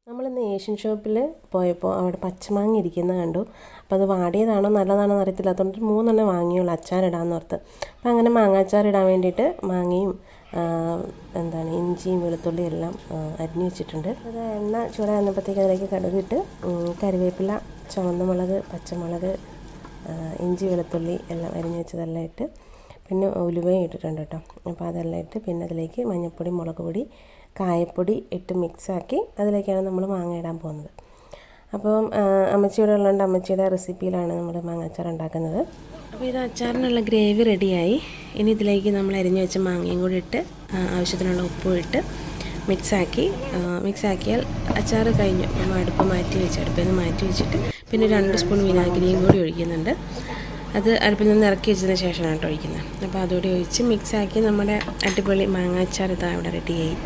നമ്മളിന്ന് ഏഷ്യൻ ഷോപ്പിൽ പോയപ്പോൾ അവിടെ പച്ചമാങ്ങ ഇരിക്കുന്നത് കണ്ടു. അപ്പോൾ അത് വാടിയതാണോ നല്ലതാണോ അറിയത്തില്ല. അതുകൊണ്ട് 3 വാങ്ങിയുള്ളൂ അച്ചാറിടാമെന്ന് ഓർത്ത്. അപ്പോൾ അങ്ങനെ മാങ്ങാച്ചാറിടാൻ വേണ്ടിയിട്ട് മാങ്ങയും ഇഞ്ചിയും വെളുത്തുള്ളിയും എല്ലാം അരിഞ്ഞു വെച്ചിട്ടുണ്ട്. അത് എണ്ണ ചൂടാകുമ്പോഴത്തേക്ക് അതിലേക്ക് കടുകിട്ട് കറിവേപ്പില, ചുവന്ന മുളക്, പച്ചമുളക്, ഇഞ്ചി വെളുത്തുള്ളി എല്ലാം അരിഞ്ഞു വെച്ചതെല്ലാം ഇട്ട് പിന്നെ ഉലുവയും ഇട്ടിട്ടുണ്ട് കേട്ടോ. അപ്പോൾ അതെല്ലാം ഇട്ട് പിന്നെ അതിലേക്ക് മഞ്ഞൾപ്പൊടി, മുളക് പൊടി, കായപ്പൊടി ഇട്ട് മിക്സാക്കി അതിലേക്കാണ് നമ്മൾ മാങ്ങ ഇടാൻ പോകുന്നത്. അപ്പം അമ്മച്ചിയുടെ ഉള്ളതുകൊണ്ട് അമ്മച്ചിയുടെ റെസിപ്പിയിലാണ് നമ്മൾ മാങ്ങാച്ചാർ ഉണ്ടാക്കുന്നത്. അപ്പോൾ ഇത് അച്ചാറിനുള്ള ഗ്രേവി റെഡിയായി. ഇനി ഇതിലേക്ക് നമ്മൾ അരിഞ്ഞു വെച്ച മാങ്ങയും കൂടി ഇട്ട് ആവശ്യത്തിനുള്ള ഉപ്പും ഇട്ട് മിക്സാക്കിയാൽ അച്ചാർ കഴിഞ്ഞു. നമ്മൾ അടുപ്പിൽ നിന്ന് മാറ്റി വെച്ചിട്ട് പിന്നെ 2 സ്പൂൺ വിനാഗിരിയും കൂടി ഒഴിക്കുന്നുണ്ട്. അത് അടുപ്പിൽ നിന്ന് ഇറക്കി വെച്ചതിന് ശേഷമാണ് കേട്ടോ ഒഴിക്കുന്നത്. അപ്പോൾ അതുകൂടി ഒഴിച്ച് മിക്സാക്കി നമ്മുടെ അടിപൊളി മാങ്ങാച്ചാർ ഇതാ ഇവിടെ റെഡിയായി.